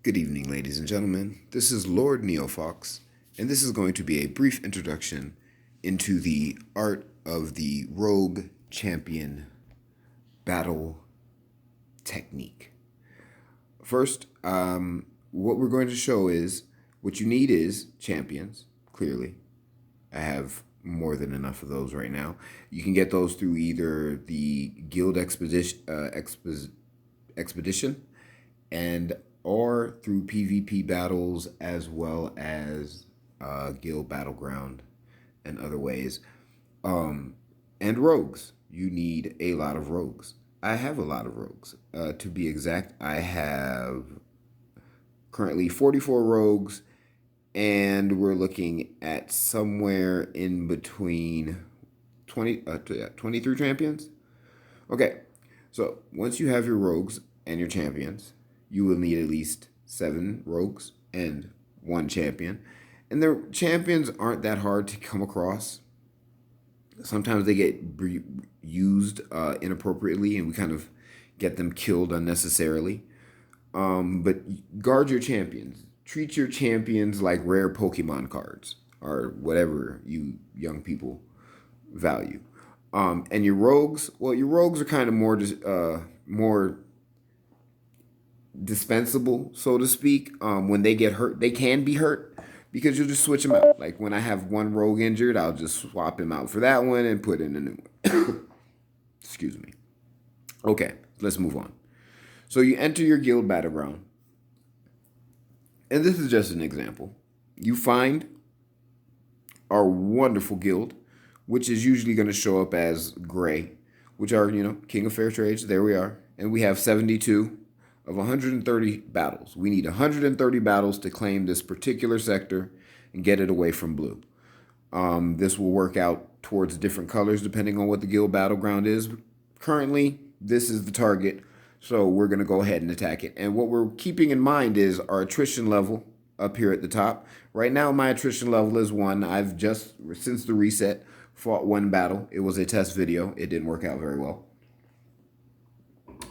Good evening, ladies and gentlemen. This is Lord Neofox, and this is going to be a brief introduction into the art of the rogue champion battle technique. First, what we're going to show is what you need is champions, clearly. I have more than enough of those right now. You can get those through either the Guild Expedition and or through PvP battles as well as Guild Battleground and other ways. And rogues. You need a lot of rogues. I have a lot of rogues. To be exact, I have currently 44 rogues, and we're looking at somewhere in between 23 champions. Okay, so once you have your rogues and your champions, you will need at least 7 rogues and 1 champion. And the champions aren't that hard to come across. Sometimes they get used inappropriately, and we kind of get them killed unnecessarily. But guard your champions. Treat your champions like rare Pokemon cards or whatever you young people value. And your rogues, well, your rogues are kind of more dispensable, so to speak. When they get hurt, they can be hurt because you'll just switch them out. Like when I have one rogue injured, I'll just swap him out for that one and put in a new one. Excuse me. Okay, let's move on. So you enter your guild battleground, and this is just an example. You find our wonderful guild, which is usually going to show up as gray, which are, King of Fair Trades. There we are. And we have 72 of 130 battles. We need 130 battles to claim this particular sector and get it away from blue. This will work out towards different colors depending on what the guild battleground is. Currently, this is the target, so we're going to go ahead and attack it. And what we're keeping in mind is our attrition level up here at the top. Right now, my attrition level is 1. I've just, since the reset, fought 1 battle. It was a test video. It didn't work out very well.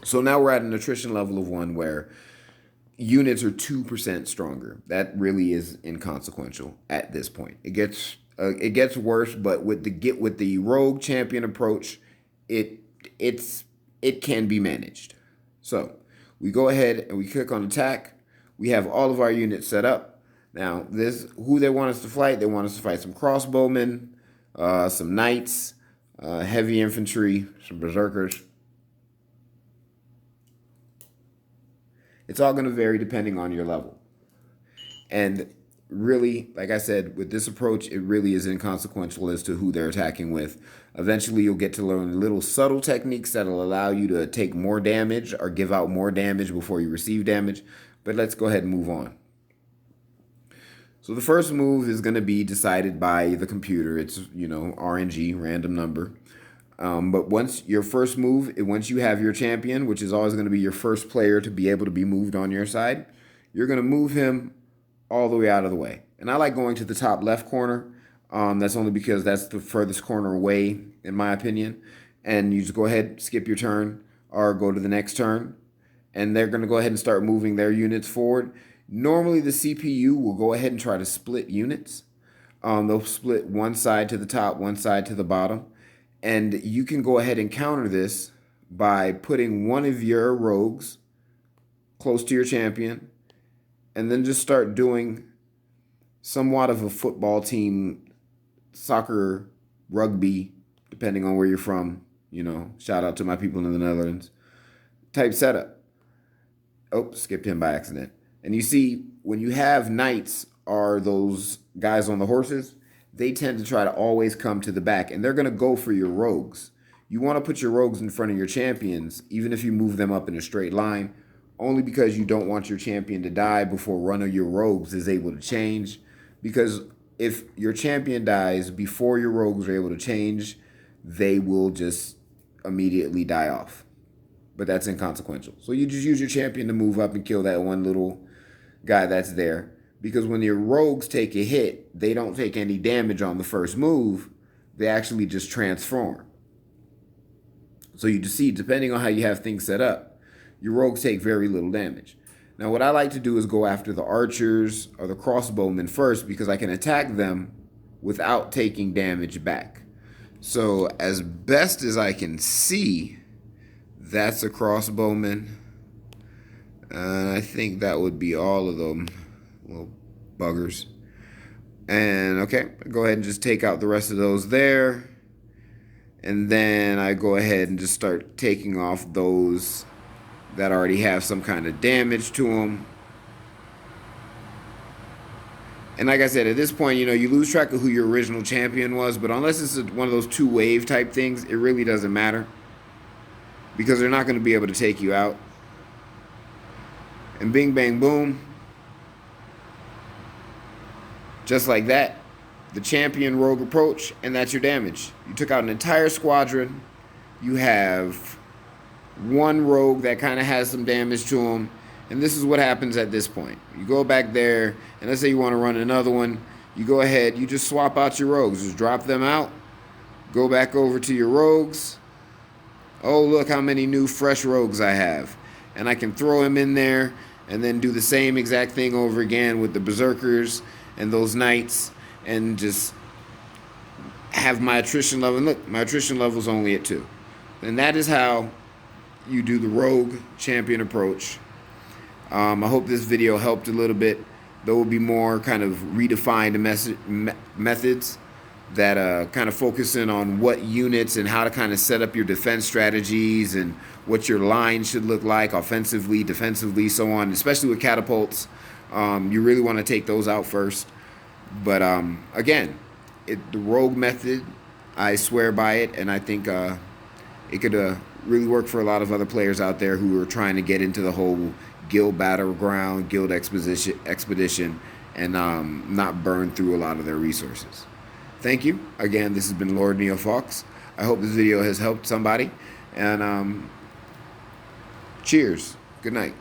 So now we're at an attrition level of 1 where units are 2% stronger. That really is inconsequential at this point. It gets worse, but with the rogue champion approach, it can be managed. So we go ahead and we click on attack. We have all of our units set up. Now, who they want us to fight? They want us to fight some crossbowmen, some knights, heavy infantry, some berserkers. It's all going to vary depending on your level. And really, like I said, with this approach, it really is inconsequential as to who they're attacking with. Eventually, you'll get to learn little subtle techniques that'll allow you to take more damage or give out more damage before you receive damage. But let's go ahead and move on. So the first move is going to be decided by the computer. It's, RNG, random number. But once you have your champion, which is always going to be your first player to be able to be moved on your side, you're going to move him all the way out of the way. And I like going to the top left corner. That's only because that's the furthest corner away, in my opinion. And you just go ahead, skip your turn, or go to the next turn. And they're going to go ahead and start moving their units forward. Normally, the CPU will go ahead and try to split units. They'll split one side to the top, one side to the bottom. And you can go ahead and counter this by putting one of your rogues close to your champion and then just start doing somewhat of a football team, soccer, rugby, depending on where you're from. Shout out to my people in the Netherlands. Type setup. Oh, skipped him by accident. And you see, when you have knights or those guys on the horses, they tend to try to always come to the back, and they're going to go for your rogues. You want to put your rogues in front of your champions, even if you move them up in a straight line, only because you don't want your champion to die before one of your rogues is able to change. Because if your champion dies before your rogues are able to change, they will just immediately die off. But that's inconsequential. So you just use your champion to move up and kill that one little guy that's there. Because when your rogues take a hit, they don't take any damage on the first move. They actually just transform. So you just see, depending on how you have things set up, your rogues take very little damage. Now, what I like to do is go after the archers or the crossbowmen first because I can attack them without taking damage back. So as best as I can see, that's a crossbowman. I think that would be all of them, little buggers. And okay, go ahead and just take out the rest of those there. And then I go ahead and just start taking off those that already have some kind of damage to them. And like I said, at this point, you lose track of who your original champion was, but unless it's one of those 2-wave type things, it really doesn't matter because they're not going to be able to take you out. And bing, bang, boom. Just like that, the champion rogue approach, and that's your damage. You took out an entire squadron. You have one rogue that kind of has some damage to him. And this is what happens at this point. You go back there, and let's say you want to run another one. You go ahead, you just swap out your rogues. Just drop them out. Go back over to your rogues. Oh, look how many new fresh rogues I have. And I can throw them in there and then do the same exact thing over again with the berserkers and those knights and just have my attrition level. And look, my attrition level is only at 2. And that is how you do the rogue champion approach. I hope this video helped a little bit. There will be more kind of redefined methods that kind of focus in on what units and how to kind of set up your defense strategies and what your line should look like offensively, defensively, so on, especially with catapults. You really want to take those out first. But again, the rogue method, I swear by it, and I think it could really work for a lot of other players out there who are trying to get into the whole guild battleground, guild expedition, and not burn through a lot of their resources. Thank you. Again, this has been Lord NeoFox. I hope this video has helped somebody. And cheers. Good night.